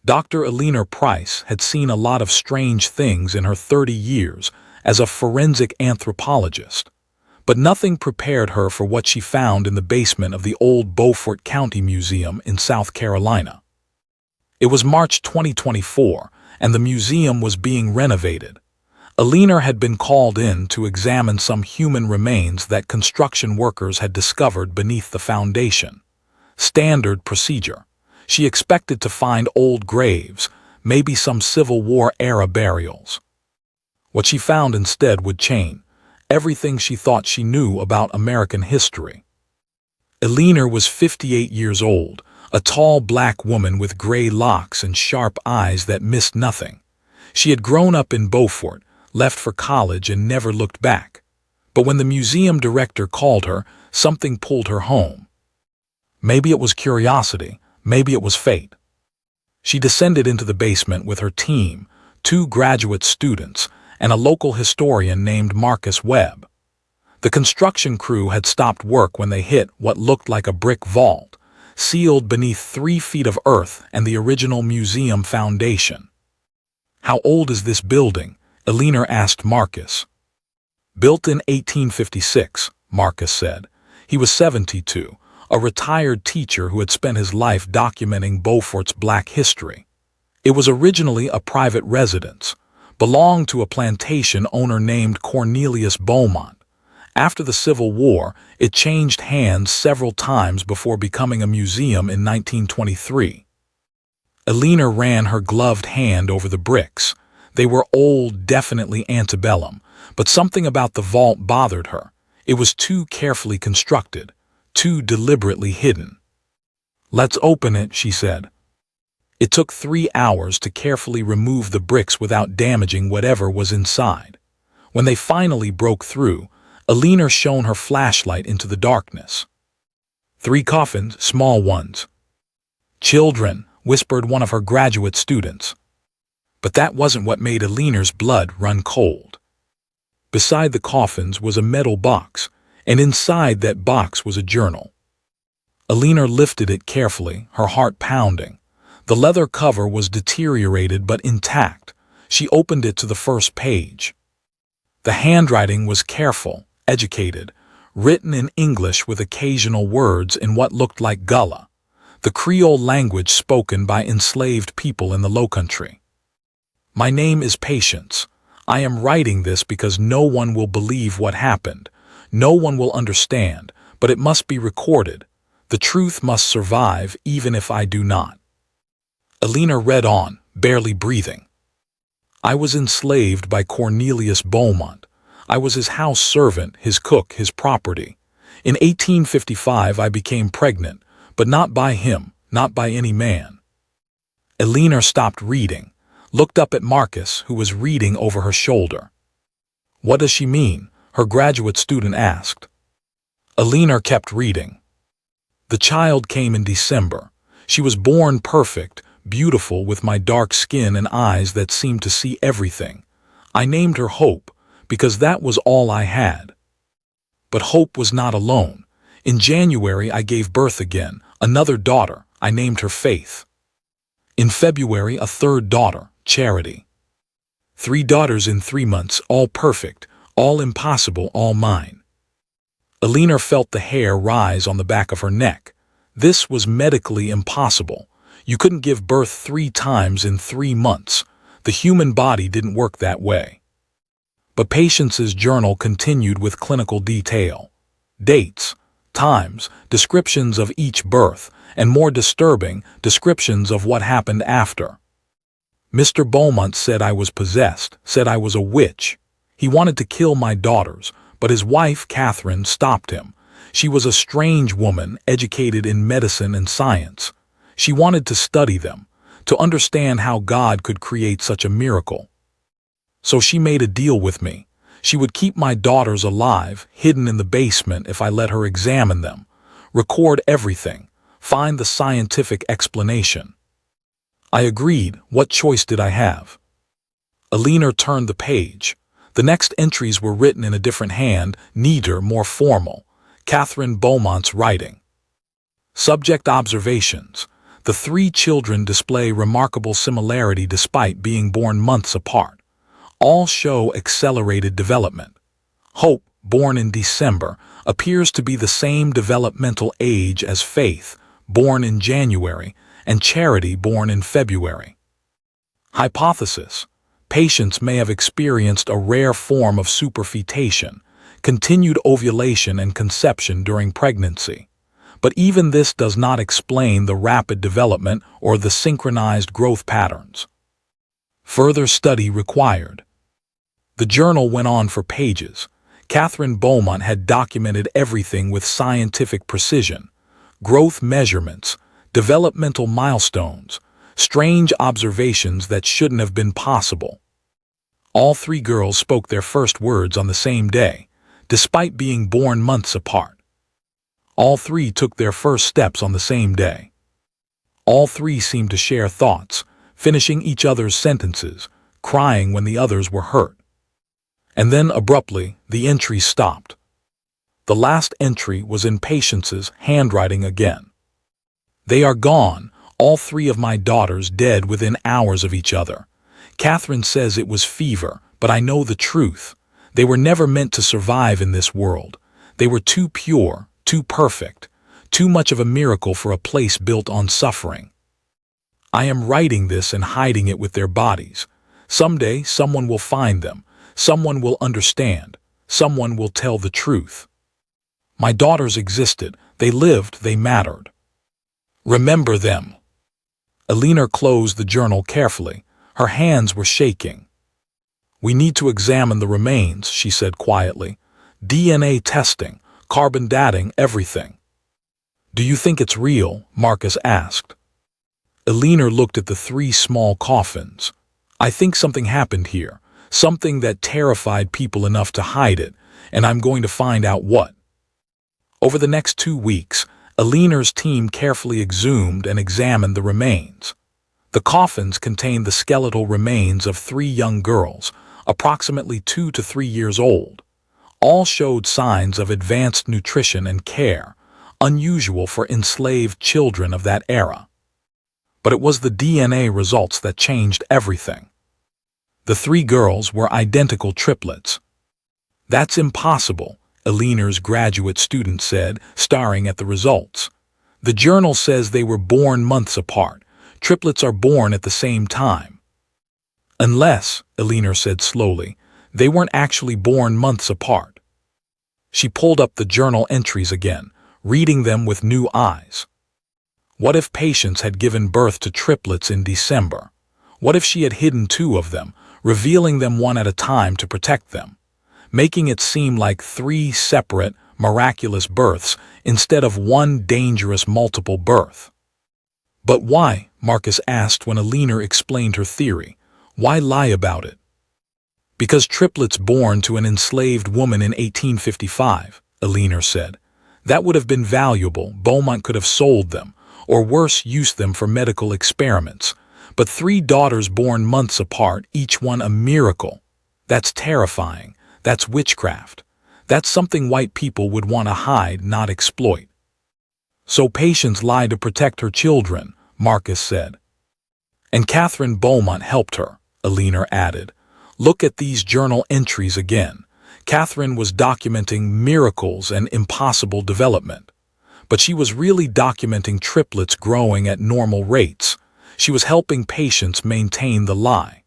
Dr. Alina Price had seen a lot of strange things in her 30 years as a forensic anthropologist, but nothing prepared her for what she found in the basement of the old Beaufort County Museum in South Carolina. It was March 2024, and the museum was being renovated. Alina had been called in to examine some human remains that construction workers had discovered beneath the foundation. Standard procedure. She expected to find old graves, maybe some Civil War-era burials. What she found instead would change everything she thought she knew about American history. Alina was 58 years old, a tall black woman with gray locks and sharp eyes that missed nothing. She had grown up in Beaufort, left for college, and never looked back. But when the museum director called her, something pulled her home. Maybe it was curiosity, maybe it was fate. She descended into the basement with her team, 2 graduate students, and a local historian named Marcus Webb. The construction crew had stopped work when they hit what looked like a brick vault, sealed beneath 3 feet of earth and the original museum foundation. "How old is this building?" Alina asked Marcus. "Built in 1856, Marcus said. He was 72, a retired teacher who had spent his life documenting Beaufort's black history. It was originally a private residence, belonged to a plantation owner named Cornelius Beaumont. After the Civil War, it changed hands several times before becoming a museum in 1923. Alina ran her gloved hand over the bricks. They were old, definitely antebellum, but something about the vault bothered her. It was too carefully constructed, too deliberately hidden. "Let's open it," she said. It took 3 hours to carefully remove the bricks without damaging whatever was inside. When they finally broke through, Alina shone her flashlight into the darkness. 3 coffins, small ones. "Children," whispered one of her graduate students. But that wasn't what made Alina's blood run cold. Beside the coffins was a metal box, and inside that box was a journal. Alina lifted it carefully, her heart pounding. The leather cover was deteriorated but intact. She opened it to the first page. The handwriting was careful, educated, written in English with occasional words in what looked like Gullah, the Creole language spoken by enslaved people in the Lowcountry. "My name is Patience. I am writing this because no one will believe what happened. No one will understand, but it must be recorded. The truth must survive even if I do not." Alina read on, barely breathing. "I was enslaved by Cornelius Beaumont. I was his house servant, his cook, his property. In 1855 I became pregnant, but not by him, not by any man." Alina stopped reading, looked up at Marcus, who was reading over her shoulder. "What does she mean?" her graduate student asked. Alina kept reading. "The child came in December. She was born perfect, beautiful, with my dark skin and eyes that seemed to see everything. I named her Hope, because that was all I had. But Hope was not alone. In January I gave birth again, another daughter. I named her Faith. In February a 3rd daughter, Charity. 3 daughters in 3 months, all perfect, all impossible, all mine." Alina felt the hair rise on the back of her neck. This was medically impossible. You couldn't give birth 3 times in 3 months. The human body didn't work that way. But Patience's journal continued with clinical detail. Dates, times, descriptions of each birth, and more disturbing, descriptions of what happened after. "Mr. Beaumont said I was possessed, said I was a witch. He wanted to kill my daughters, but his wife, Catherine, stopped him. She was a strange woman, educated in medicine and science. She wanted to study them, to understand how God could create such a miracle. So she made a deal with me. She would keep my daughters alive, hidden in the basement if I let her examine them, record everything, find the scientific explanation. I agreed. What choice did I have?" Alina turned the page. The next entries were written in a different hand, neater, more formal. Catherine Beaumont's writing. Subject observations. The three children display remarkable similarity despite being born months apart. All show accelerated development. Hope, born in December, appears to be the same developmental age as Faith, born in January, and Charity, born in February. Hypothesis: Patience may have experienced a rare form of superfetation, continued ovulation and conception during pregnancy. But even this does not explain the rapid development or the synchronized growth patterns. Further study required. The journal went on for pages. Catherine Beaumont had documented everything with scientific precision: growth measurements, developmental milestones, strange observations that shouldn't have been possible. All three girls spoke their first words on the same day, despite being born months apart. All three took their first steps on the same day. All three seemed to share thoughts, finishing each other's sentences, crying when the others were hurt. And then, abruptly, the entry stopped. The last entry was in Patience's handwriting again. "They are gone, all three of my daughters dead within hours of each other. Catherine says it was fever, but I know the truth. They were never meant to survive in this world. They were too pure, too perfect, too much of a miracle for a place built on suffering. I am writing this and hiding it with their bodies. Someday someone will find them, someone will understand, someone will tell the truth. My daughters existed, they lived, they mattered. Remember them." Eleanor closed the journal carefully. Her hands were shaking. "We need to examine the remains," she said quietly. "DNA testing, carbon dating, everything." "Do you think it's real?" Marcus asked. Eleanor looked at the three small coffins. "I think something happened here, something that terrified people enough to hide it, and I'm going to find out what." Over the next 2 weeks, Eleanor's team carefully exhumed and examined the remains. The coffins contained the skeletal remains of 3 young girls, approximately 2 to 3 years old. All showed signs of advanced nutrition and care, unusual for enslaved children of that era. But it was the DNA results that changed everything. The 3 girls were identical triplets. "That's impossible," Eleanor's graduate student said, staring at the results. "The journal says they were born months apart. Triplets are born at the same time." "Unless," Eleanor said slowly, "they weren't actually born months apart." She pulled up the journal entries again, reading them with new eyes. What if Patience had given birth to triplets in December? What if she had hidden 2 of them, revealing them one at a time to protect them, making it seem like 3 separate, miraculous births instead of one dangerous multiple birth? "But why?" Marcus asked when Eleanor explained her theory. "Why lie about it?" "Because triplets born to an enslaved woman in 1855, Eleanor said. "That would have been valuable. Beaumont could have sold them, or worse, used them for medical experiments. But 3 daughters born months apart, each one a miracle. That's terrifying. That's witchcraft. That's something white people would want to hide, not exploit." "So Patience lied to protect her children," Marcus said. "And Catherine Beaumont helped her," Eleanor added. "Look at these journal entries again. Catherine was documenting miracles and impossible development. But she was really documenting triplets growing at normal rates. She was helping Patience maintain the lie.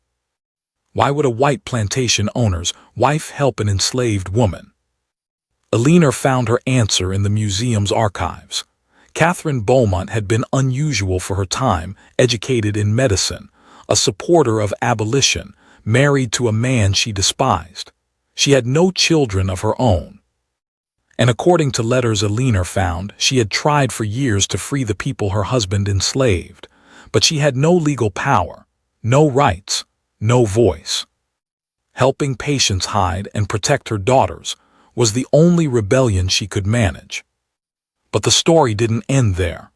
Why would a white plantation owner's wife help an enslaved woman?" Eleanor found her answer in the museum's archives. Catherine Beaumont had been unusual for her time, educated in medicine, a supporter of abolition, married to a man she despised. She had no children of her own. And according to letters Eleanor found, she had tried for years to free the people her husband enslaved, but she had no legal power, no rights, no voice. Helping Patience hide and protect her daughters was the only rebellion she could manage. But the story didn't end there.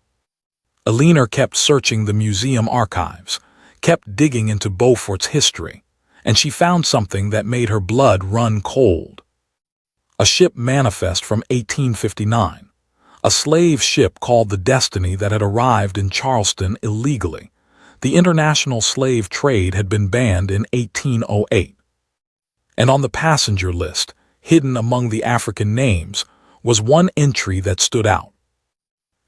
Eleanor kept searching the museum archives, kept digging into Beaufort's history, and she found something that made her blood run cold. A ship manifest from 1859, A slave ship called the Destiny that had arrived in Charleston illegally. The international slave trade had been banned in 1808. And on the passenger list, hidden among the African names, was one entry that stood out.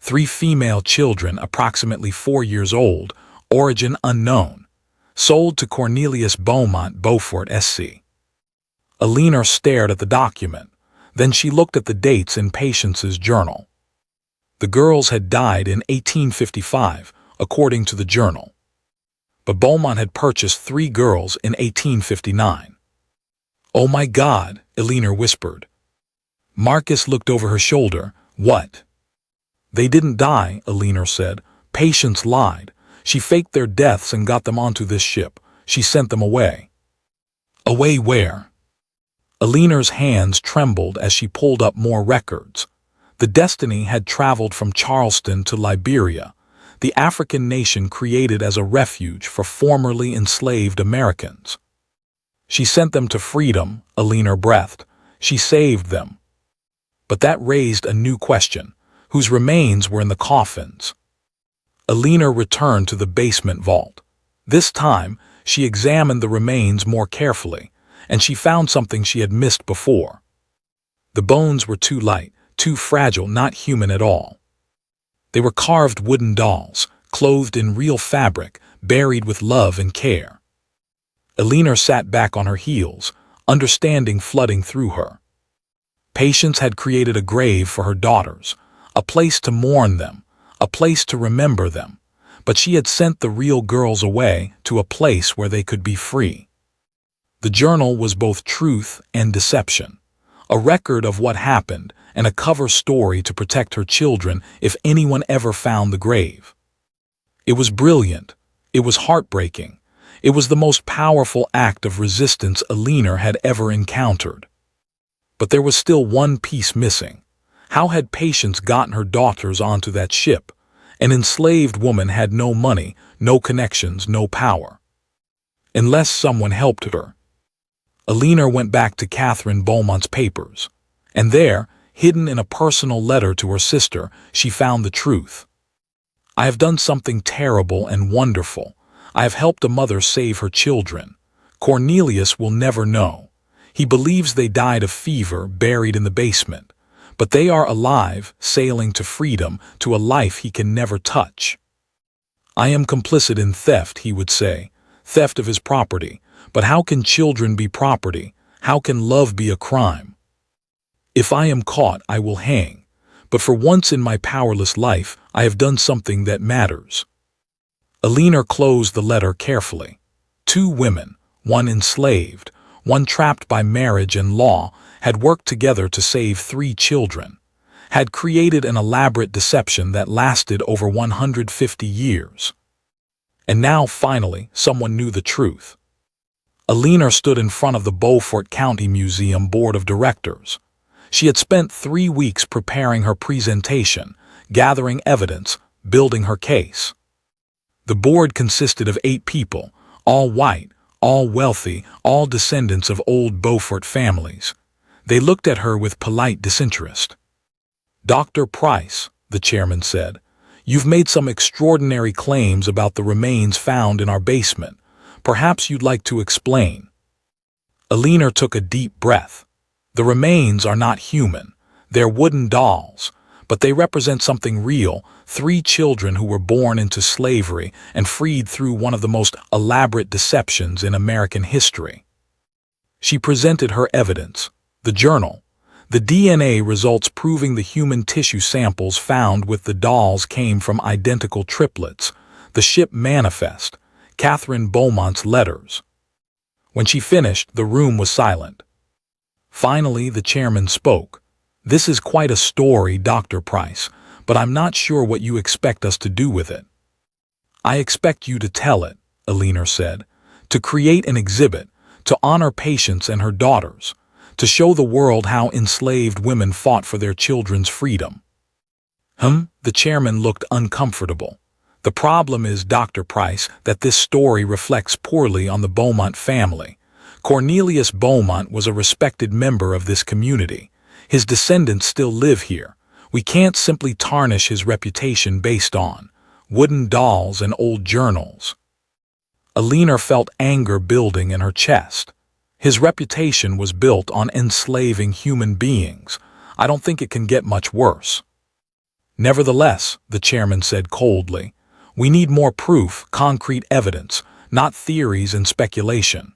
3 female children, approximately 4 years old, origin unknown, sold to Cornelius Beaumont, Beaufort, SC. Eleanor stared at the document. Then she looked at the dates in Patience's journal. The girls had died in 1855, according to the journal. But Beaumont had purchased 3 girls in 1859. "Oh my God," Eleanor whispered. Marcus looked over her shoulder. "What?" "They didn't die," Eleanor said. "Patience lied. She faked their deaths and got them onto this ship. She sent them away." "Away where?" Eleanor's hands trembled as she pulled up more records. The Destiny had traveled from Charleston to Liberia, the African nation created as a refuge for formerly enslaved Americans. "She sent them to freedom," Eleanor breathed. "She saved them." But that raised a new question. Whose remains were in the coffins? Eleanor returned to the basement vault. This time, she examined the remains more carefully, and she found something she had missed before. The bones were too light, too fragile, not human at all. They were carved wooden dolls, clothed in real fabric, buried with love and care. Eleanor sat back on her heels, understanding flooding through her. Patience had created a grave for her daughters, a place to mourn them, a place to remember them, but she had sent the real girls away to a place where they could be free. The journal was both truth and deception, a record of what happened and a cover story to protect her children if anyone ever found the grave. It was brilliant. It was heartbreaking. It was the most powerful act of resistance Eleanor had ever encountered. But there was still one piece missing. How had Patience gotten her daughters onto that ship? An enslaved woman had no money, no connections, no power. Unless someone helped her. Eleanor went back to Catherine Beaumont's papers, and there, hidden in a personal letter to her sister, she found the truth. "I have done something terrible and wonderful. I have helped a mother save her children. Cornelius will never know. He believes they died of fever, buried in the basement. But they are alive, sailing to freedom, to a life he can never touch. I am complicit in theft," he would say, "theft of his property. But how can children be property? How can love be a crime? If I am caught, I will hang. But for once in my powerless life, I have done something that matters." Eleanor closed the letter carefully. 2 women, one enslaved, one trapped by marriage and law, had worked together to save 3 children, had created an elaborate deception that lasted over 150 years. And now, finally, someone knew the truth. Eleanor stood in front of the Beaufort County Museum Board of Directors. She had spent 3 weeks preparing her presentation, gathering evidence, building her case. The board consisted of 8 people, all white, all wealthy, all descendants of old Beaufort families. They looked at her with polite disinterest. "Dr. Price," the chairman said, "you've made some extraordinary claims about the remains found in our basement. Perhaps you'd like to explain." Eleanor took a deep breath. "The remains are not human. They're wooden dolls. But they represent something real, 3 children who were born into slavery and freed through one of the most elaborate deceptions in American history." She presented her evidence, the journal, the DNA results proving the human tissue samples found with the dolls came from identical triplets, the ship manifest, Catherine Beaumont's letters. When she finished, the room was silent. Finally, the chairman spoke. "This is quite a story, Dr. Price, but I'm not sure what you expect us to do with it." "I expect you to tell it," Eleanor said, "to create an exhibit, to honor Patience and her daughters, to show the world how enslaved women fought for their children's freedom." The chairman looked uncomfortable. "The problem is, Dr. Price, that this story reflects poorly on the Beaumont family. Cornelius Beaumont was a respected member of this community. His descendants still live here. We can't simply tarnish his reputation based on wooden dolls and old journals. Alina felt anger building in her chest. His reputation was built on enslaving human beings. I don't think it can get much worse. Nevertheless, the chairman said coldly, we need more proof, concrete evidence, not theories and speculation.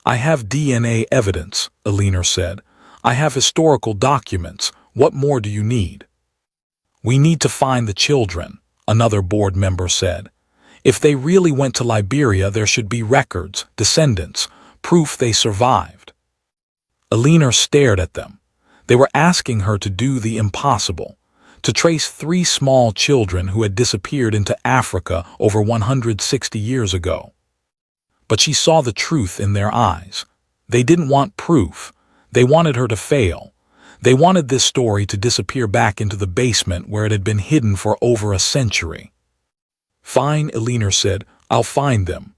I have DNA evidence, Alina said. I have historical documents. What more do you need? We need to find the children, another board member said. If they really went to Liberia, there should be records, descendants, proof they survived. Alina stared at them. They were asking her to do the impossible, to trace 3 small children who had disappeared into Africa over 160 years ago. But she saw the truth in their eyes. They didn't want proof. They wanted her to fail. They wanted this story to disappear back into the basement where it had been hidden for over a century. Fine, Alina said, I'll find them.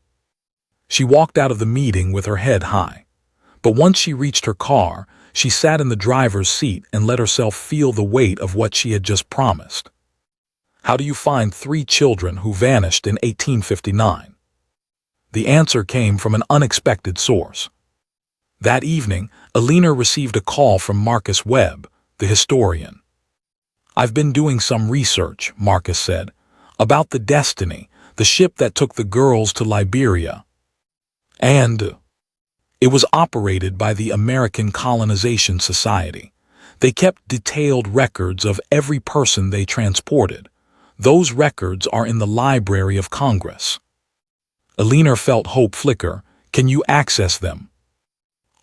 She walked out of the meeting with her head high. But once she reached her car, she sat in the driver's seat and let herself feel the weight of what she had just promised. How do you find 3 children who vanished in 1859? The answer came from an unexpected source. That evening, Alina received a call from Marcus Webb, the historian. I've been doing some research, Marcus said, about the Destiny, the ship that took the girls to Liberia. And it was operated by the American Colonization Society. They kept detailed records of every person they transported. Those records are in the Library of Congress. Alina felt hope flicker. Can you access them?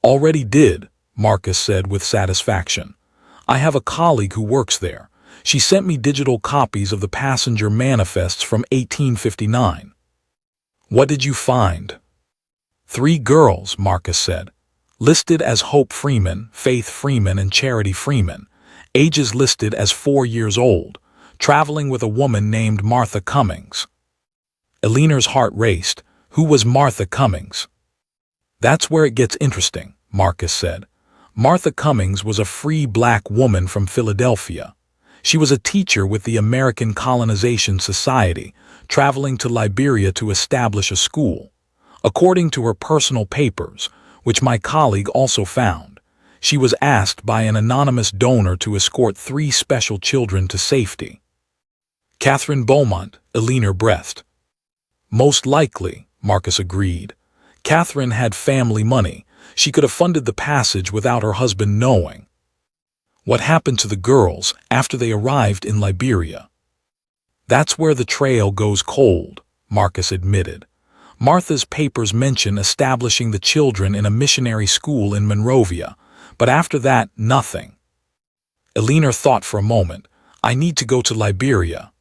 Already did, Marcus said with satisfaction. I have a colleague who works there. She sent me digital copies of the passenger manifests from 1859. What did you find? 3 girls, Marcus said, listed as Hope Freeman, Faith Freeman, and Charity Freeman, ages listed as 4 years old, traveling with a woman named Martha Cummings. Alina's heart raced. Who was Martha Cummings? That's where it gets interesting, Marcus said. Martha Cummings was a free black woman from Philadelphia. She was a teacher with the American Colonization Society, traveling to Liberia to establish a school. According to her personal papers, which my colleague also found, she was asked by an anonymous donor to escort 3 special children to safety. Catherine Beaumont, Alina breathed. Most likely, Marcus agreed. Catherine had family money. She could have funded the passage without her husband knowing. What happened to the girls after they arrived in Liberia? That's where the trail goes cold, Marcus admitted. Martha's papers mention establishing the children in a missionary school in Monrovia, but after that, nothing. Alina thought for a moment. I need to go to Liberia.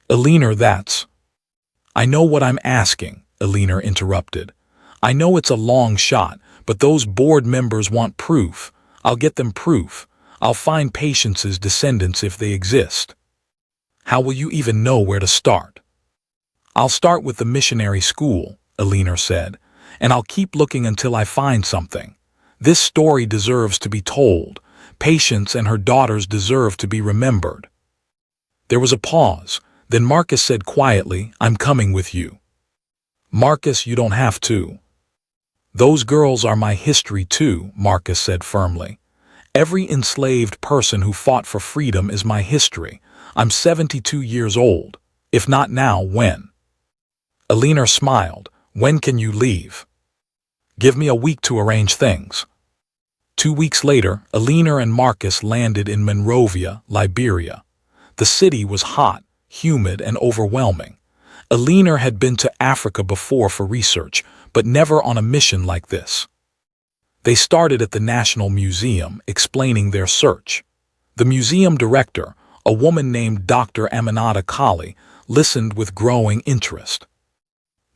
Alina, I know what I'm asking, Alina interrupted. I know it's a long shot, but those board members want proof. I'll get them proof. I'll find Patience's descendants if they exist. How will you even know where to start? I'll start with the missionary school, Alina said, and I'll keep looking until I find something. This story deserves to be told. Patience and her daughters deserve to be remembered. There was a pause. Then Marcus said quietly, I'm coming with you. Marcus, you don't have to. Those girls are my history too, Marcus said firmly. Every enslaved person who fought for freedom is my history. I'm 72 years old. If not now, when? Alina smiled. When can you leave? Give me a week to arrange things. 2 weeks later, Alina and Marcus landed in Monrovia, Liberia. The city was hot, humid, and overwhelming. Alina had been to Africa before for research, but never on a mission like this. They started at the National Museum, explaining their search. The museum director, a woman named Dr. Aminata Kali, listened with growing interest.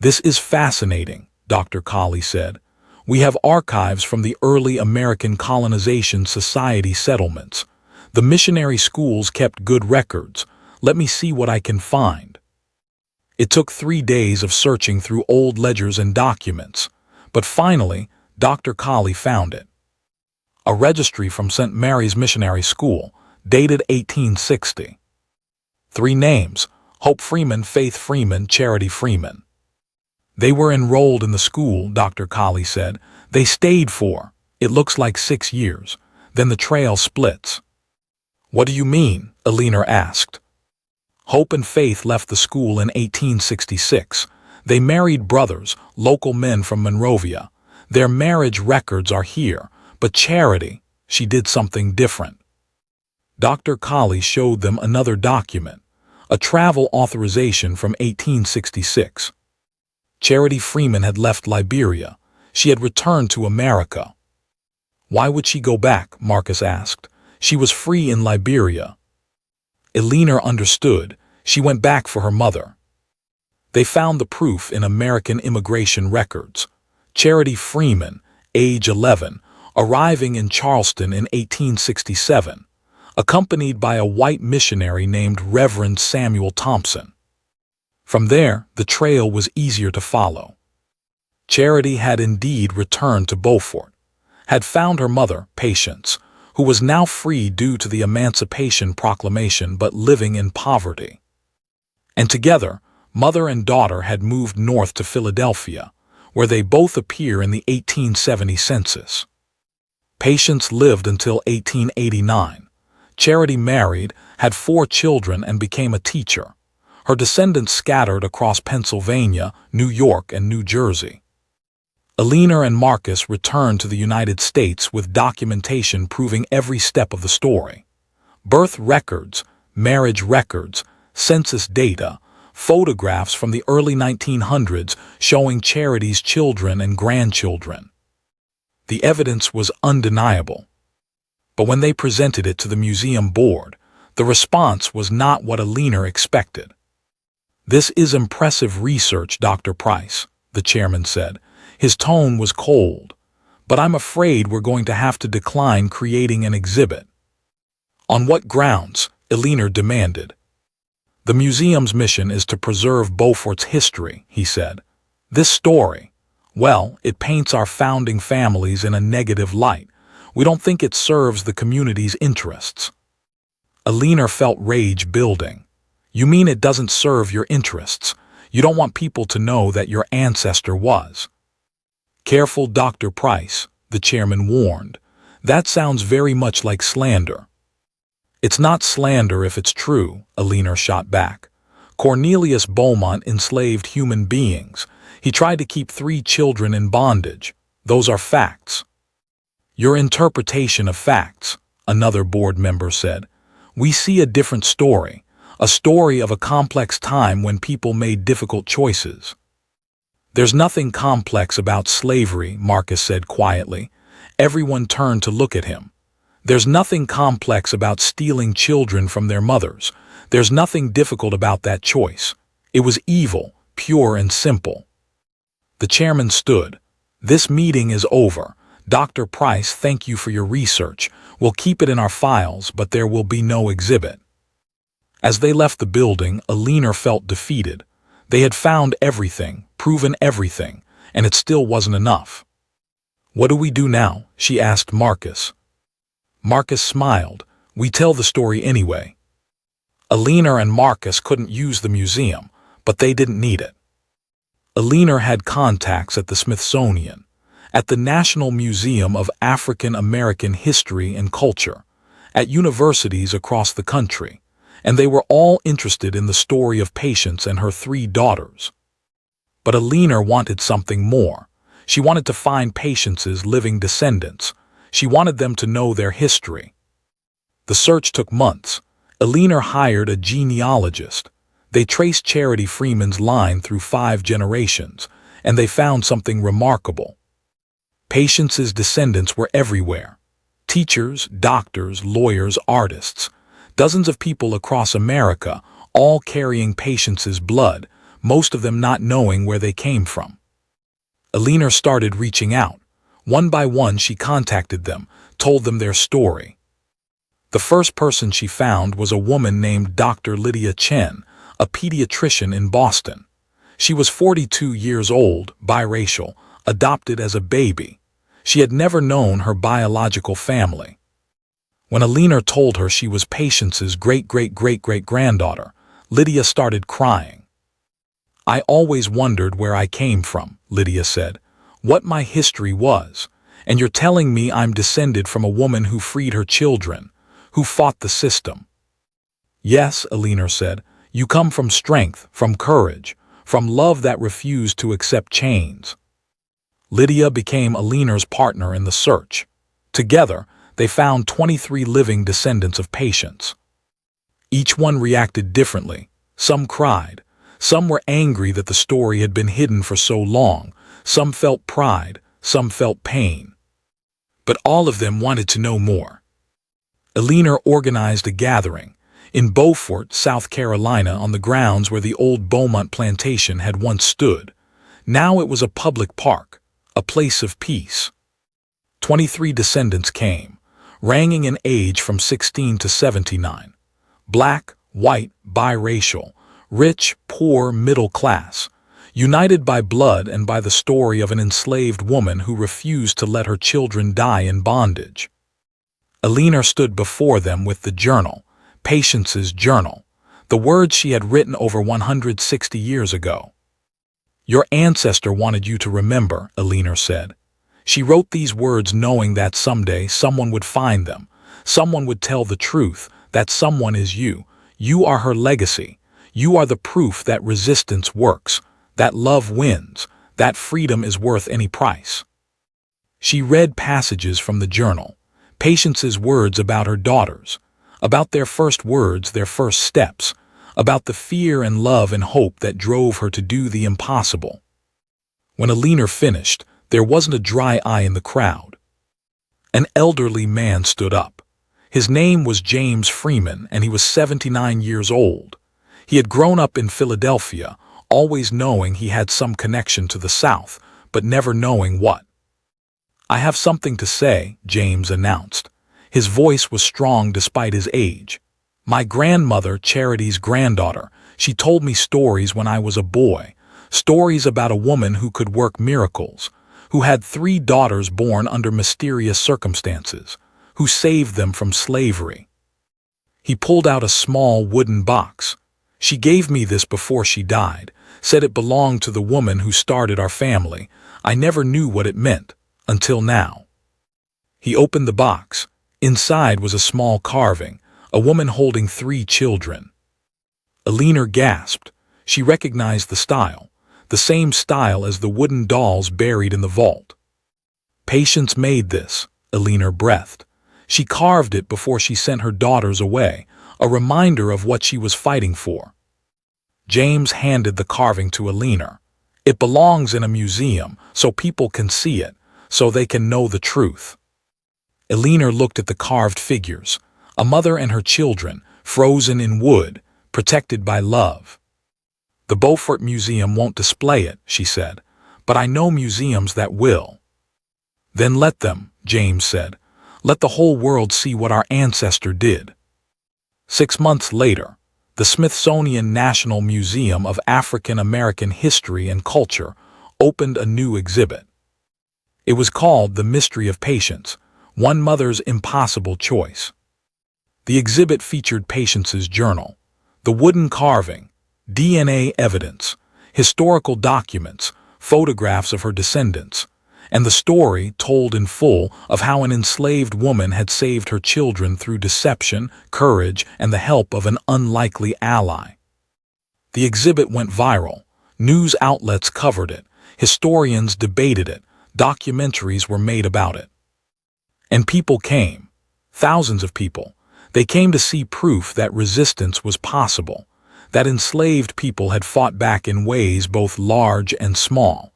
This is fascinating, Dr. Kali said. We have archives from the early American Colonization Society settlements. The missionary schools kept good records. Let me see what I can find. It took 3 days of searching through old ledgers and documents, but finally, Dr. Kali found it. A registry from St. Mary's Missionary School, dated 1860. 3 names: Hope Freeman, Faith Freeman, Charity Freeman. They were enrolled in the school, Dr. Colley said. They stayed for, it looks like 6 years. Then the trail splits. What do you mean? Eleanor asked. Hope and Faith left the school in 1866. They married brothers, local men from Monrovia. Their marriage records are here, but Charity, she did something different. Dr. Colley showed them another document, a travel authorization from 1866. Charity Freeman had left Liberia. She had returned to America. Why would she go back? Marcus asked. She was free in Liberia. Eleanor understood. She went back for her mother. They found the proof in American immigration records. Charity Freeman, age 11, arriving in Charleston in 1867, accompanied by a white missionary named Reverend Samuel Thompson. From there, the trail was easier to follow. Charity had indeed returned to Beaufort, had found her mother, Patience, who was now free due to the Emancipation Proclamation but living in poverty. And together, mother and daughter had moved north to Philadelphia, where they both appear in the 1870 census. Patience lived until 1889. Charity married, had 4 children, and became a teacher. Her descendants scattered across Pennsylvania, New York, and New Jersey. Eleanor and Marcus returned to the United States with documentation proving every step of the story. Birth records, marriage records, census data, photographs from the early 1900s showing Charity's children and grandchildren. The evidence was undeniable. But when they presented it to the museum board, the response was not what Eleanor expected. "This is impressive research, Dr. Price," the chairman said. His tone was cold. "But I'm afraid we're going to have to decline creating an exhibit." "On what grounds?" Eleanor demanded. "The museum's mission is to preserve Beaufort's history," he said. "This story, well, it paints our founding families in a negative light. We don't think it serves the community's interests." Eleanor felt rage building. "You mean it doesn't serve your interests? You don't want people to know that your ancestor was?" "Careful, Dr. Price," the chairman warned. "That sounds very much like slander." "It's not slander if it's true," Eleanor shot back. "Cornelius Beaumont enslaved human beings. He tried to keep 3 children in bondage. Those are facts." "Your interpretation of facts," another board member said. "We see a different story, a story of a complex time when people made difficult choices." "There's nothing complex about slavery," Marcus said quietly. Everyone turned to look at him. "There's nothing complex about stealing children from their mothers. There's nothing difficult about that choice. It was evil, pure and simple." The chairman stood. "This meeting is over. Dr. Price, thank you for your research. We'll keep it in our files, but there will be no exhibit." As they left the building, Eleanor felt defeated. They had found everything, proven everything, and it still wasn't enough. "What do we do now?" she asked Marcus. Marcus smiled. "We tell the story anyway." Eleanor and Marcus couldn't use the museum, but they didn't need it. Eleanor had contacts at the Smithsonian, at the National Museum of African American History and Culture, at universities across the country, and they were all interested in the story of Patience and her 3 daughters. But Eleanor wanted something more. She wanted to find Patience's living descendants. She wanted them to know their history. The search took months. Eleanor hired a genealogist. They traced Charity Freeman's line through 5 generations, and they found something remarkable. Patience's descendants were everywhere. Teachers, doctors, lawyers, artists. Dozens of people across America, all carrying Patience's blood, most of them not knowing where they came from. Eleanor started reaching out. One by one she contacted them, told them their story. The first person she found was a woman named Dr. Lydia Chen, a pediatrician in Boston. She was 42 years old, biracial, adopted as a baby. She had never known her biological family. When Alina told her she was Patience's great-great-great-great-granddaughter, Lydia started crying. "I always wondered where I came from," Lydia said, "what my history was, and you're telling me I'm descended from a woman who freed her children, who fought the system." "Yes," Alina said, "you come from strength, from courage, from love that refused to accept chains." Lydia became Alina's partner in the search. Together, they found 23 living descendants of Patience. Each one reacted differently. Some cried. Some were angry that the story had been hidden for so long. Some felt pride. Some felt pain. But all of them wanted to know more. Alina organized a gathering in Beaufort, South Carolina, on the grounds where the old Beaumont plantation had once stood. Now it was a public park, a place of peace. 23 descendants came, ranging in age from 16 to 79. Black, white, biracial, rich, poor, middle class, united by blood and by the story of an enslaved woman who refused to let her children die in bondage. Alina stood before them with the journal, Patience's journal, the words she had written over 160 years ago. "Your ancestor wanted you to remember," Alina said. She wrote these words knowing that someday someone would find them, someone would tell the truth, that someone is you. You are her legacy. You are the proof that resistance works, that love wins, that freedom is worth any price. She read passages from the journal, Patience's words about her daughters, about their first words, their first steps, about the fear and love and hope that drove her to do the impossible. When Alina finished, there wasn't a dry eye in the crowd. An elderly man stood up. His name was James Freeman, and he was 79 years old. He had grown up in Philadelphia, always knowing he had some connection to the South, but never knowing what. "I have something to say," James announced. His voice was strong despite his age. "My grandmother, Charity's granddaughter, she told me stories when I was a boy, stories about a woman who could work miracles, who had 3 daughters born under mysterious circumstances, who saved them from slavery." He pulled out a small wooden box. "She gave me this before she died, said it belonged to the woman who started our family. I never knew what it meant, until now." He opened the box. Inside was a small carving, a woman holding 3 children. Alina gasped. She recognized the style, the same style as the wooden dolls buried in the vault. "Patience made this," Alina breathed. "She carved it before she sent her daughters away, a reminder of what she was fighting for." James handed the carving to Alina. "It belongs in a museum, so people can see it, so they can know the truth." Alina looked at the carved figures, a mother and her children, frozen in wood, protected by love. "The Beaufort Museum won't display it," she said, "but I know museums that will." "Then let them," James said. "Let the whole world see what our ancestor did." 6 months later, the Smithsonian National Museum of African American History and Culture opened a new exhibit. It was called The Mystery of Patience, One Mother's Impossible Choice. The exhibit featured Patience's journal, the wooden carving, DNA evidence, historical documents, photographs of her descendants, and the story, told in full, of how an enslaved woman had saved her children through deception, courage, and the help of an unlikely ally. The exhibit went viral. News outlets covered it, historians debated it, documentaries were made about it. And people came, thousands of people. They came to see proof that resistance was possible, that enslaved people had fought back in ways both large and small,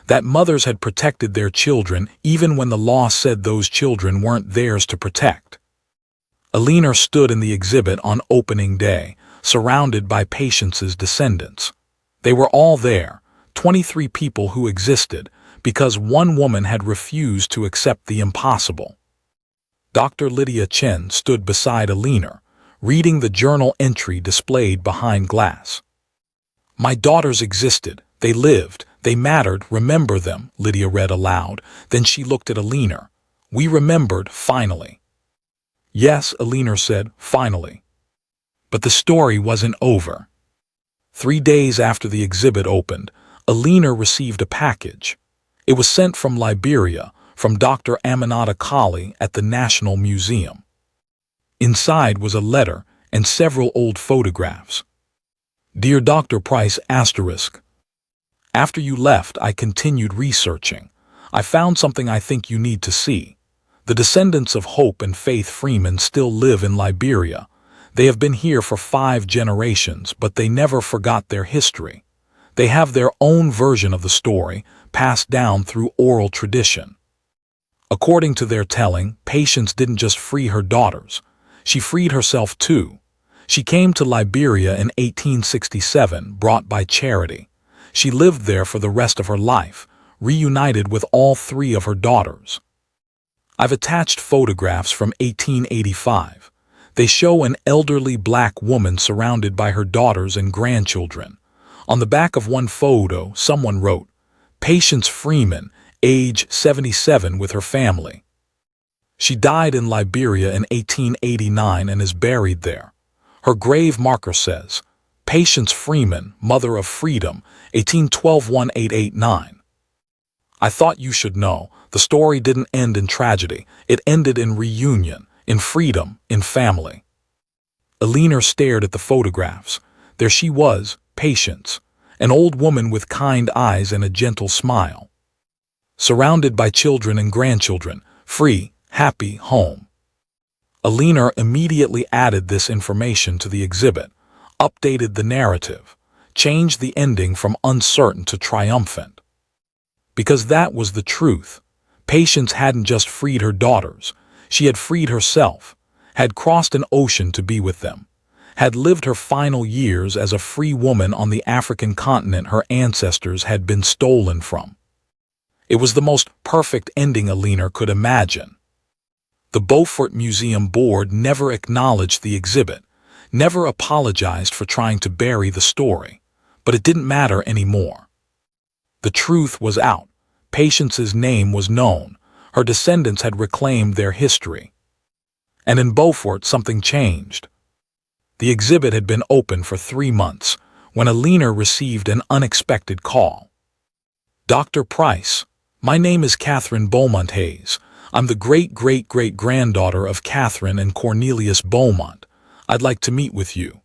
that mothers had protected their children even when the law said those children weren't theirs to protect. Alina stood in the exhibit on opening day, surrounded by Patience's descendants. They were all there, 23 people who existed, because one woman had refused to accept the impossible. Dr. Lydia Chen stood beside Alina, reading the journal entry displayed behind glass. "My daughters existed. They lived. They mattered. Remember them," Lydia read aloud. Then she looked at Alina. "We remembered, finally." Yes, Alina said, finally. But the story wasn't over. 3 days after the exhibit opened, Alina received a package. It was sent from Liberia, from Dr. Aminata Kali at the National Museum. Inside was a letter and several old photographs. Dear Dr. Price asterisk. After you left, I continued researching. I found something I think you need to see. The descendants of Hope and Faith Freeman still live in Liberia. They have been here for 5 generations, but they never forgot their history. They have their own version of the story, passed down through oral tradition. According to their telling, Patience didn't just free her daughters. She freed herself too. She came to Liberia in 1867, brought by charity. She lived there for the rest of her life, reunited with all 3 of her daughters. I've attached photographs from 1885. They show an elderly black woman surrounded by her daughters and grandchildren. On the back of one photo, someone wrote, Patience Freeman, age 77 with her family. She died in Liberia in 1889 and is buried there. Her grave marker says, Patience Freeman, Mother of Freedom, 1812-1889. I thought you should know, the story didn't end in tragedy. It ended in reunion, in freedom, in family. Alina stared at the photographs. There she was, Patience, an old woman with kind eyes and a gentle smile. Surrounded by children and grandchildren, free, happy home. Alina immediately added this information to the exhibit, updated the narrative, changed the ending from uncertain to triumphant. Because that was the truth. Patience hadn't just freed her daughters, she had freed herself, had crossed an ocean to be with them, had lived her final years as a free woman on the African continent her ancestors had been stolen from. It was the most perfect ending Alina could imagine. The Beaufort Museum Board never acknowledged the exhibit, never apologized for trying to bury the story, but it didn't matter anymore. The truth was out. Patience's name was known. Her descendants had reclaimed their history. And in Beaufort, something changed. The exhibit had been open for 3 months when Alina received an unexpected call. Dr. Price, my name is Catherine Beaumont Hayes. I'm the great-great-great-granddaughter of Catherine and Cornelius Beaumont. I'd like to meet with you.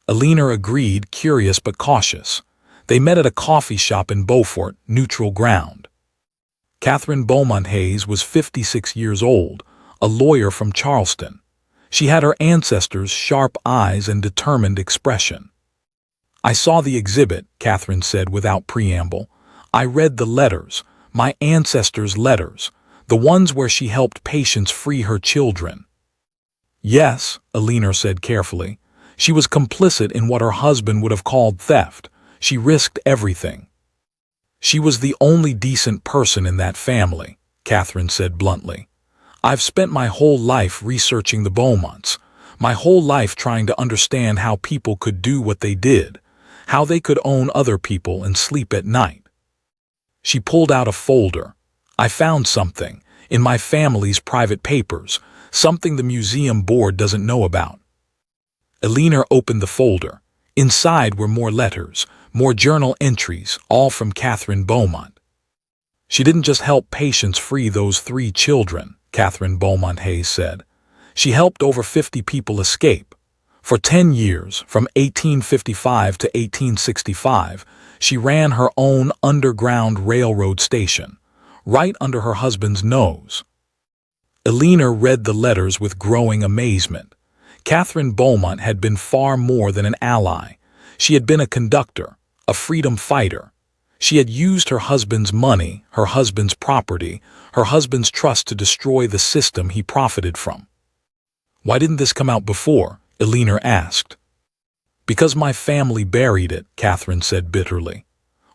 Alina agreed, curious but cautious. They met at a coffee shop in Beaufort, neutral ground. Catherine Beaumont Hayes was 56 years old, a lawyer from Charleston. She had her ancestors' sharp eyes and determined expression. I saw the exhibit, Catherine said without preamble. I read the letters, my ancestors' letters, the ones where she helped Patience free her children. Yes, Alina said carefully. She was complicit in what her husband would have called theft. She risked everything. She was the only decent person in that family, Catherine said bluntly. I've spent my whole life researching the Beaumonts, my whole life trying to understand how people could do what they did, how they could own other people and sleep at night. She pulled out a folder. I found something, in my family's private papers, something the museum board doesn't know about. Alina opened the folder. Inside were more letters, more journal entries, all from Catherine Beaumont. She didn't just help Patience free those 3 children, Catherine Beaumont Hayes said. She helped over 50 people escape. For 10 years, from 1855 to 1865, she ran her own underground railroad station, right under her husband's nose. Alina read the letters with growing amazement. Catherine Beaumont had been far more than an ally. She had been a conductor, a freedom fighter. She had used her husband's money, her husband's property, her husband's trust to destroy the system he profited from. Why didn't this come out before? Alina asked. Because my family buried it, Catherine said bitterly.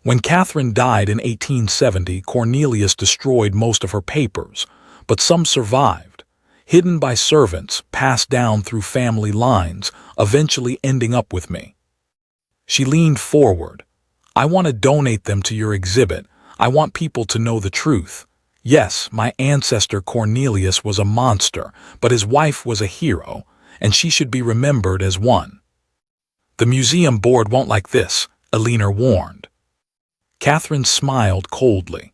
When Catherine died in 1870, Cornelius destroyed most of her papers, but some survived, hidden by servants, passed down through family lines, eventually ending up with me. She leaned forward. I want to donate them to your exhibit. I want people to know the truth. Yes, my ancestor Cornelius was a monster, but his wife was a hero, and she should be remembered as one. The museum board won't like this, Alina warned. Catherine smiled coldly.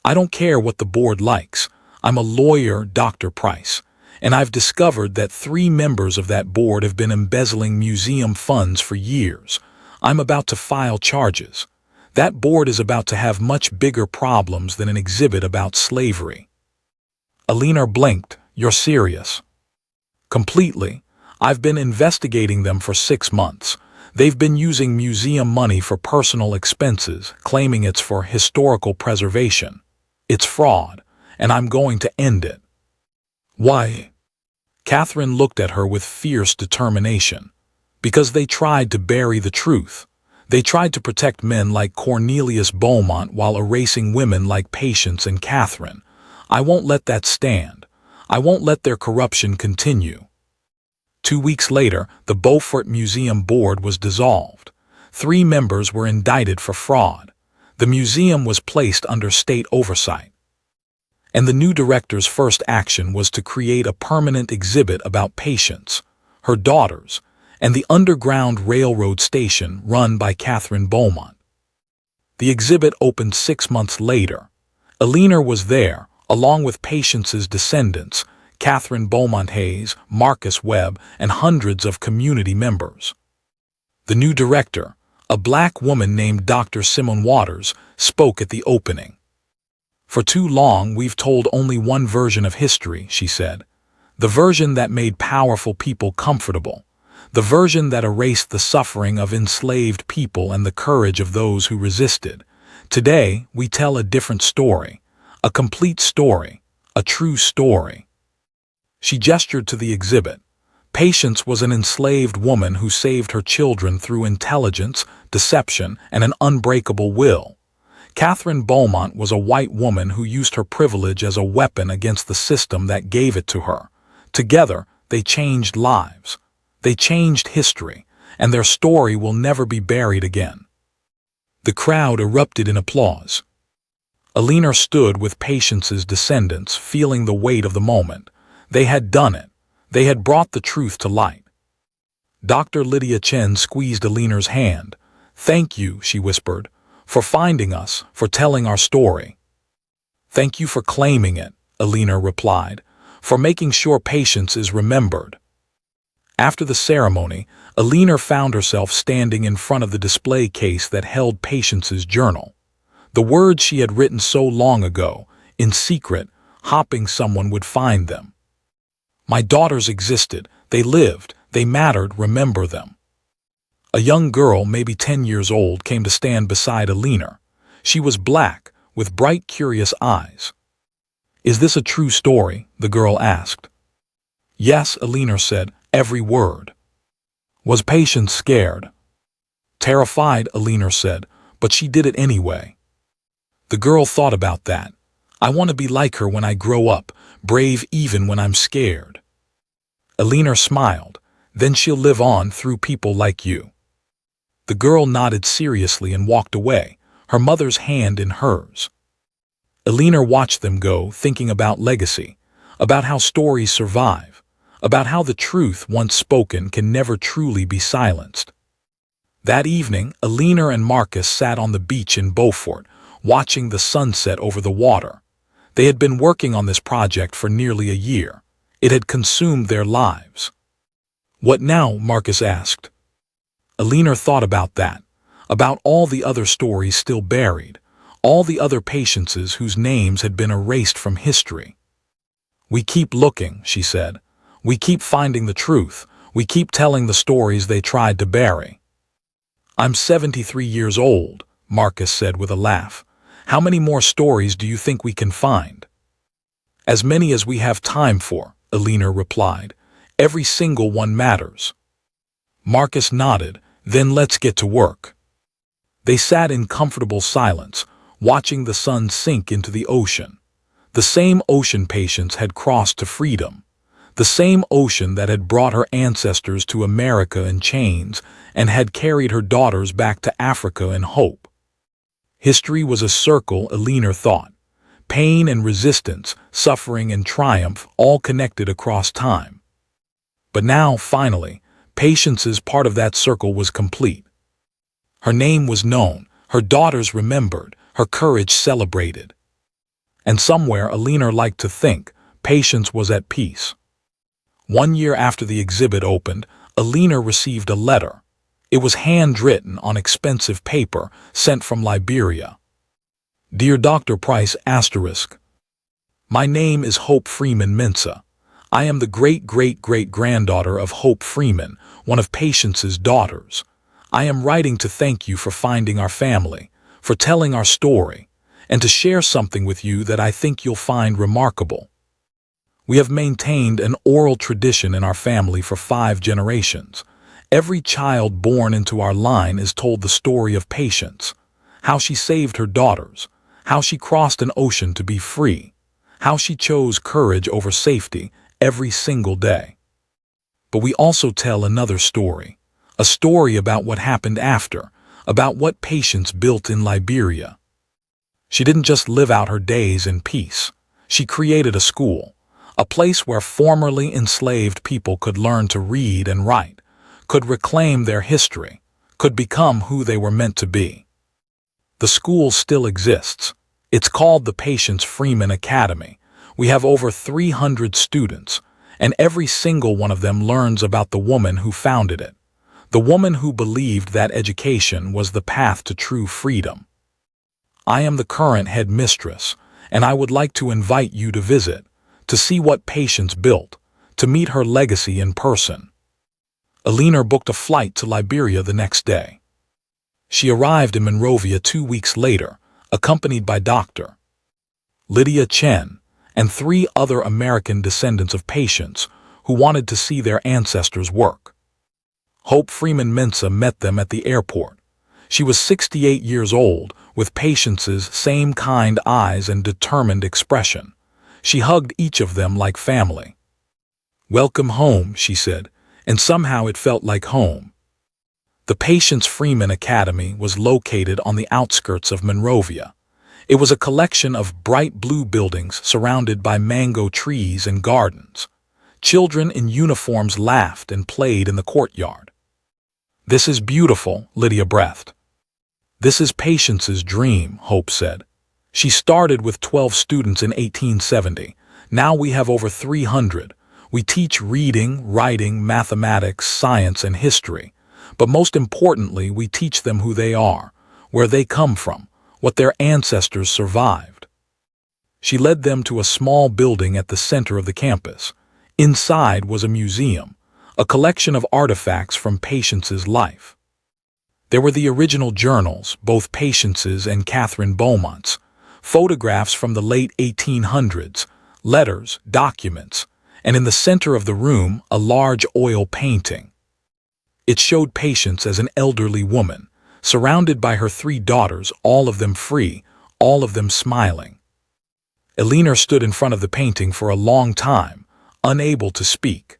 I don't care what the board likes. I'm a lawyer, Dr. Price, and I've discovered that 3 members of that board have been embezzling museum funds for years. I'm about to file charges. That board is about to have much bigger problems than an exhibit about slavery. Alina blinked. You're serious? Completely. I've been investigating them for 6 months. They've been using museum money for personal expenses, claiming it's for historical preservation. It's fraud, and I'm going to end it. Why? Catherine looked at her with fierce determination. Because they tried to bury the truth. They tried to protect men like Cornelius Beaumont while erasing women like Patience and Catherine. I won't let that stand. I won't let their corruption continue. 2 weeks later, the Beaufort Museum Board was dissolved. 3 members were indicted for fraud. The museum was placed under state oversight. And the new director's first action was to create a permanent exhibit about Patience, her daughters, and the Underground Railroad station run by Catherine Beaumont. The exhibit opened 6 months later. Alina was there, along with Patience's descendants, Catherine Beaumont Hayes, Marcus Webb, and hundreds of community members. The new director, a black woman named Dr. Simone Waters, spoke at the opening. For too long, we've told only one version of history, she said. The version that made powerful people comfortable. The version that erased the suffering of enslaved people and the courage of those who resisted. Today, we tell a different story. A complete story. A true story. She gestured to the exhibit. Patience was an enslaved woman who saved her children through intelligence, deception, and an unbreakable will. Catherine Beaumont was a white woman who used her privilege as a weapon against the system that gave it to her. Together, they changed lives. They changed history, and their story will never be buried again. The crowd erupted in applause. Alina stood with Patience's descendants, feeling the weight of the moment. They had done it. They had brought the truth to light. Dr. Lydia Chen squeezed Alina's hand. Thank you, she whispered, for finding us, for telling our story. Thank you for claiming it, Alina replied, for making sure Patience is remembered. After the ceremony, Alina found herself standing in front of the display case that held Patience's journal. The words she had written so long ago, in secret, hoping someone would find them. My daughters existed, they lived, they mattered, remember them. A young girl, maybe 10 years old, came to stand beside Alina. She was black, with bright, curious eyes. Is this a true story? The girl asked. Yes, Alina said, every word. Was Patience scared? Terrified, Alina said, but she did it anyway. The girl thought about that. I want to be like her when I grow up, brave even when I'm scared. Alina smiled. Then she'll live on through people like you. The girl nodded seriously and walked away, her mother's hand in hers. Alina watched them go, thinking about legacy, about how stories survive, about how the truth once spoken can never truly be silenced. That evening, Alina and Marcus sat on the beach in Beaufort, watching the sunset over the water. They had been working on this project for nearly a year. It had consumed their lives. What now? Marcus asked. Alina thought about that, about all the other stories still buried, all the other Patiences whose names had been erased from history. We keep looking, she said. We keep finding the truth. We keep telling the stories they tried to bury. I'm 73 years old, Marcus said with a laugh. How many more stories do you think we can find? As many as we have time for, Alina replied. Every single one matters. Marcus nodded. Then let's get to work. They sat in comfortable silence, watching the sun sink into the ocean. The same ocean Patience had crossed to freedom. The same ocean that had brought her ancestors to America in chains and had carried her daughters back to Africa in hope. History was a circle, Alina thought. Pain and resistance, suffering and triumph, all connected across time. But now, finally, Patience's part of that circle was complete. Her name was known, her daughters remembered, her courage celebrated. And somewhere, Alina liked to think, Patience was at peace. 1 year after the exhibit opened, Alina received a letter. It was handwritten on expensive paper, sent from Liberia. Dear Dr. Price *. My name is Hope Freeman Mensah. I am the great-great-great-granddaughter of Hope Freeman, one of Patience's daughters. I am writing to thank you for finding our family, for telling our story, and to share something with you that I think you'll find remarkable. We have maintained an oral tradition in our family for 5 generations. Every child born into our line is told the story of Patience, how she saved her daughters, how she crossed an ocean to be free, how she chose courage over safety every single day. But we also tell another story, a story about what happened after, about what Patience built in Liberia. She didn't just live out her days in peace. She created a school, a place where formerly enslaved people could learn to read and write, could reclaim their history, could become who they were meant to be. The school still exists. It's called the Patience Freeman Academy. We have over 300 students, and every single one of them learns about the woman who founded it, the woman who believed that education was the path to true freedom. I am the current head mistress, and I would like to invite you to visit, to see what Patience built, to meet her legacy in person. Alina booked a flight to Liberia the next day. She arrived in Monrovia 2 weeks later, accompanied by Dr. Lydia Chen and 3 other American descendants of Patience who wanted to see their ancestors' work. Hope Freeman Mensah met them at the airport. She was 68 years old, with Patience's same kind eyes and determined expression. She hugged each of them like family. "Welcome home," she said, and somehow it felt like home. The Patience Freeman Academy was located on the outskirts of Monrovia. It was a collection of bright blue buildings surrounded by mango trees and gardens. Children in uniforms laughed and played in the courtyard. "This is beautiful," Lydia breathed. "This is Patience's dream," Hope said. "She started with 12 students in 1870. Now we have over 300. We teach reading, writing, mathematics, science, and history. But most importantly, we teach them who they are, where they come from, what their ancestors survived." She led them to a small building at the center of the campus. Inside was a museum, a collection of artifacts from Patience's life. There were the original journals, both Patience's and Catherine Beaumont's, photographs from the late 1800s, letters, documents, and in the center of the room, a large oil painting. It showed Patience as an elderly woman, surrounded by her 3 daughters, all of them free, all of them smiling. Alina stood in front of the painting for a long time, unable to speak.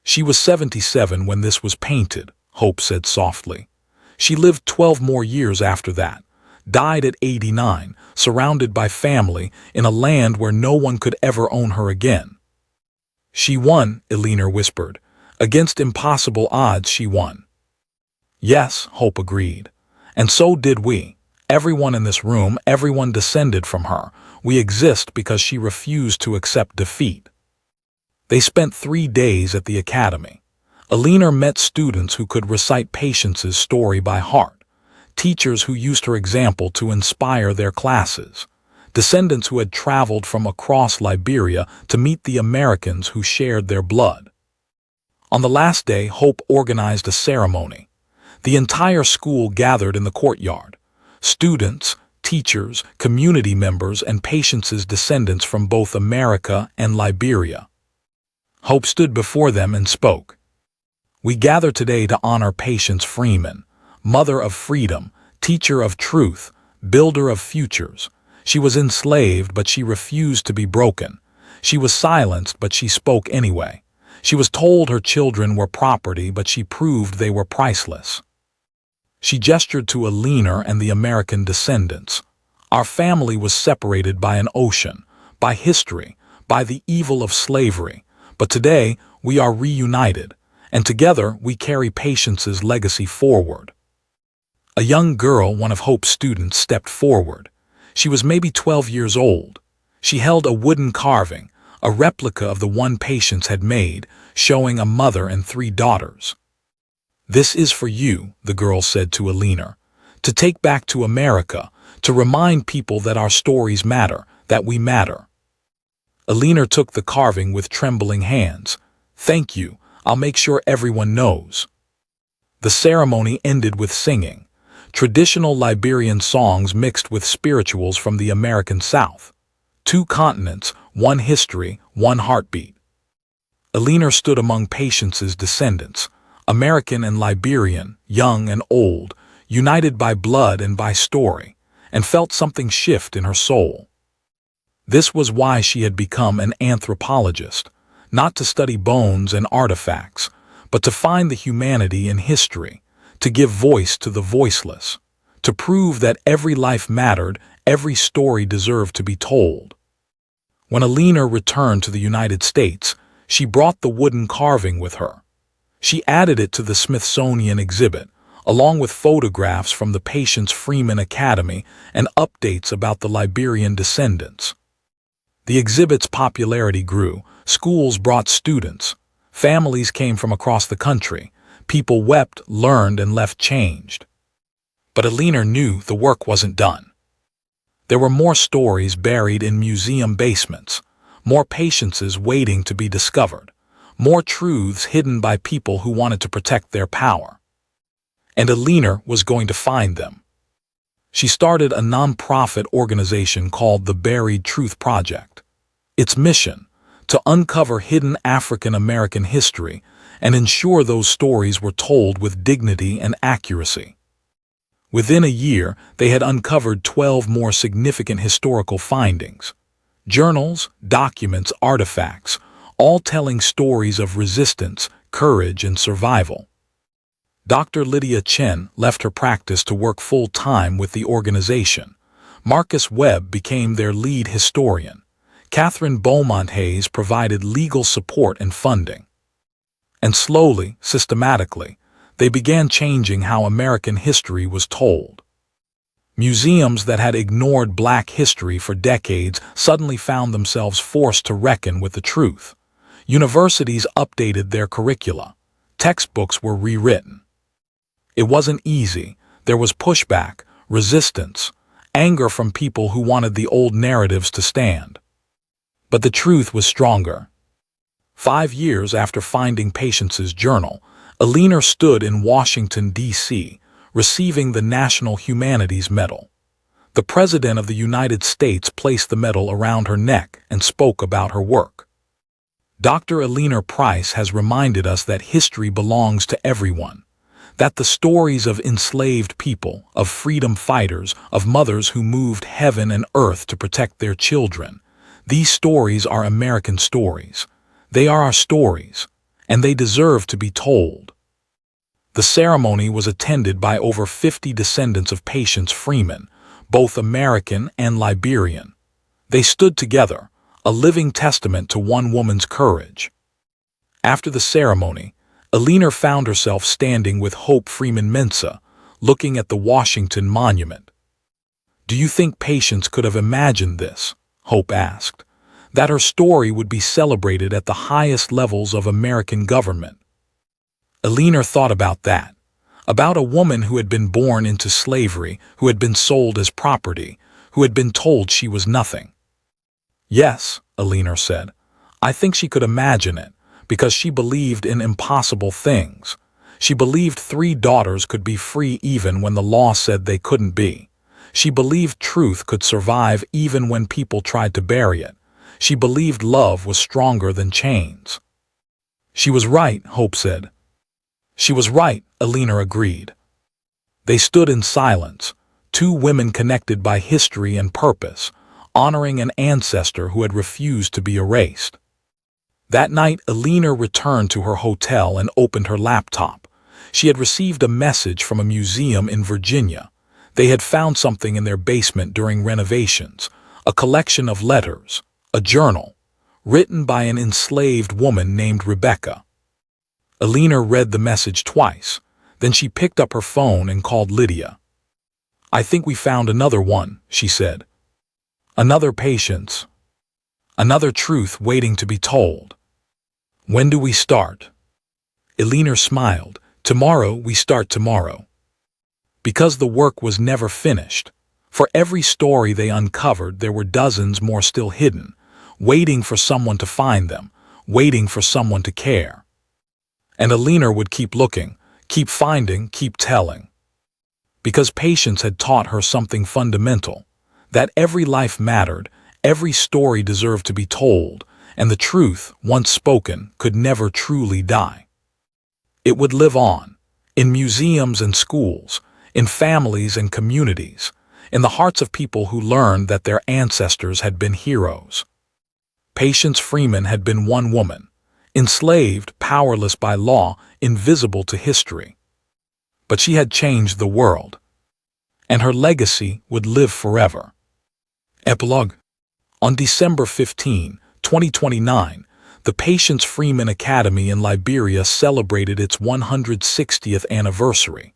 "She was 77 when this was painted," Hope said softly. "She lived 12 more years after that, died at 89, surrounded by family, in a land where no one could ever own her again." "She won," Alina whispered. "Against impossible odds she won." "Yes," Hope agreed. "And so did we. Everyone in this room, everyone descended from her. We exist because she refused to accept defeat." They spent 3 days at the academy. Alina met students who could recite Patience's story by heart, teachers who used her example to inspire their classes, descendants who had traveled from across Liberia to meet the Americans who shared their blood. On the last day, Hope organized a ceremony. The entire school gathered in the courtyard. Students, teachers, community members, and Patience's descendants from both America and Liberia. Hope stood before them and spoke. "We gather today to honor Patience Freeman, mother of freedom, teacher of truth, builder of futures. She was enslaved, but she refused to be broken. She was silenced, but she spoke anyway. She was told her children were property, but she proved they were priceless." She gestured to Alina and the American descendants. Our family was separated by an ocean, by history, by the evil of slavery, but today we are reunited, and together we carry Patience's legacy forward. A young girl, one of Hope's students, stepped forward. She was maybe 12 years old. She held a wooden carving, a replica of the one Patience had made, showing a mother and 3 daughters. "This is for you," the girl said to Alina, "to take back to America, to remind people that our stories matter, that we matter." Alina took the carving with trembling hands. "Thank you, I'll make sure everyone knows." The ceremony ended with singing, traditional Liberian songs mixed with spirituals from the American South. 2 continents, 1 history, 1 heartbeat. Alina stood among Patience's descendants, American and Liberian, young and old, united by blood and by story, and felt something shift in her soul. This was why she had become an anthropologist, not to study bones and artifacts, but to find the humanity in history, to give voice to the voiceless, to prove that every life mattered, every story deserved to be told. When Alina returned to the United States, she brought the wooden carving with her. She added it to the Smithsonian exhibit, along with photographs from the Patience Freeman Academy and updates about the Liberian descendants. The exhibit's popularity grew. Schools brought students. Families came from across the country. People wept, learned, and left changed. But Alina knew the work wasn't done. There were more stories buried in museum basements, more Patiences waiting to be discovered, more truths hidden by people who wanted to protect their power. And Alina was going to find them. She started a non-profit organization called the Buried Truth Project. Its mission: to uncover hidden African American history and ensure those stories were told with dignity and accuracy. Within a year, they had uncovered 12 more significant historical findings. Journals, documents, artifacts, all telling stories of resistance, courage, and survival. Dr. Lydia Chen left her practice to work full-time with the organization. Marcus Webb became their lead historian. Catherine Beaumont Hayes provided legal support and funding. And slowly, systematically, they began changing how American history was told. Museums that had ignored Black history for decades suddenly found themselves forced to reckon with the truth. Universities updated their curricula. Textbooks were rewritten. It wasn't easy. There was pushback, resistance, anger from people who wanted the old narratives to stand. But the truth was stronger. 5 years after finding Patience's journal, Alina stood in Washington, D.C., receiving the National Humanities Medal. The President of the United States placed the medal around her neck and spoke about her work. Dr. Alina Price has reminded us that history belongs to everyone, that the stories of enslaved people, of freedom fighters, of mothers who moved heaven and earth to protect their children, these stories are American stories. They are our stories, and they deserve to be told. The ceremony was attended by over 50 descendants of Patience Freeman, both American and Liberian. They stood together, a living testament to one woman's courage. After the ceremony, Alina found herself standing with Hope Freeman Mensah, looking at the Washington Monument. "Do you think Patience could have imagined this?" Hope asked. "That her story would be celebrated at the highest levels of American government?" Alina thought about that, about a woman who had been born into slavery, who had been sold as property, who had been told she was nothing. "Yes," Alina said, "I think she could imagine it, because she believed in impossible things. She believed 3 daughters could be free even when the law said they couldn't be. She believed truth could survive even when people tried to bury it. She believed love was stronger than chains." "She was right," Hope said. "She was right," Alina agreed. They stood in silence, 2 women connected by history and purpose, honoring an ancestor who had refused to be erased. That night, Alina returned to her hotel and opened her laptop. She had received a message from a museum in Virginia. They had found something in their basement during renovations, a collection of letters, a journal, written by an enslaved woman named Rebecca. Elena read the message twice, then she picked up her phone and called Lydia. "I think we found another one," she said. "Another patience. Another truth waiting to be told. When do we start?" Elena smiled. "Tomorrow we start tomorrow." Because the work was never finished. For every story they uncovered, there were dozens more still hidden, waiting for someone to find them, waiting for someone to care. And Elena would keep looking, keep finding, keep telling. Because patience had taught her something fundamental, that every life mattered, every story deserved to be told, and the truth, once spoken, could never truly die. It would live on, in museums and schools, in families and communities, in the hearts of people who learned that their ancestors had been heroes. Patience Freeman had been one woman, enslaved, powerless by law, invisible to history. But she had changed the world, and her legacy would live forever. Epilogue. On December 15, 2029, the Patience Freeman Academy in Liberia celebrated its 160th anniversary.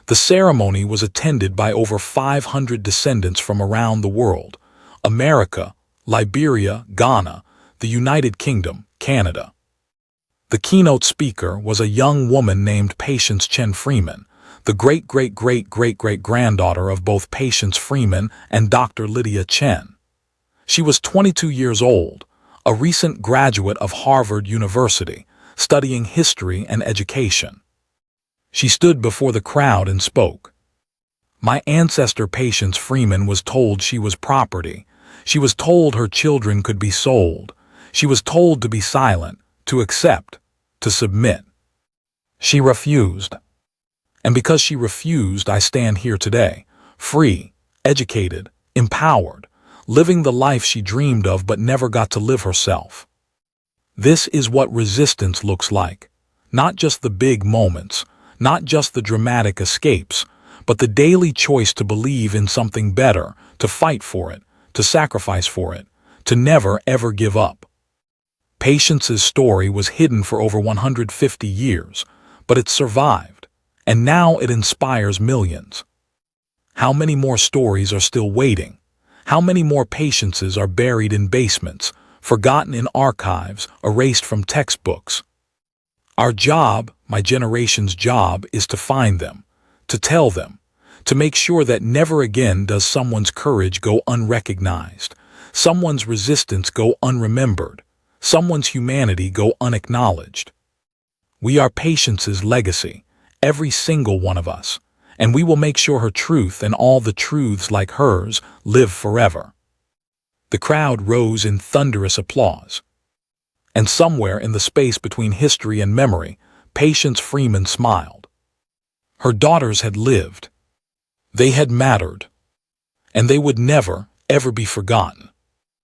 The ceremony was attended by over 500 descendants from around the world: America, Liberia, Ghana, the United Kingdom, Canada. The keynote speaker was a young woman named Patience Chen Freeman, the great-great-great-great-great-granddaughter of both Patience Freeman and Dr. Lydia Chen. She was 22 years old, a recent graduate of Harvard University, studying history and education. She stood before the crowd and spoke. "My ancestor Patience Freeman was told she was property. She was told her children could be sold. She was told to be silent, to accept, to submit. She refused. And because she refused, I stand here today, free, educated, empowered, living the life she dreamed of but never got to live herself." This is what resistance looks like. Not just the big moments, not just the dramatic escapes, but the daily choice to believe in something better, to fight for it, to sacrifice for it, to never ever give up. Patience's story was hidden for over 150 years, but it survived, and now it inspires millions. How many more stories are still waiting? How many more Patiences are buried in basements, forgotten in archives, erased from textbooks? Our job, my generation's job, is to find them, to tell them, to make sure that never again does someone's courage go unrecognized, someone's resistance go unremembered, someone's humanity go unacknowledged. We are Patience's legacy, every single one of us, and we will make sure her truth and all the truths like hers live forever. The crowd rose in thunderous applause. And somewhere in the space between history and memory, Patience Freeman smiled. Her daughters had lived. They had mattered. And they would never, ever be forgotten.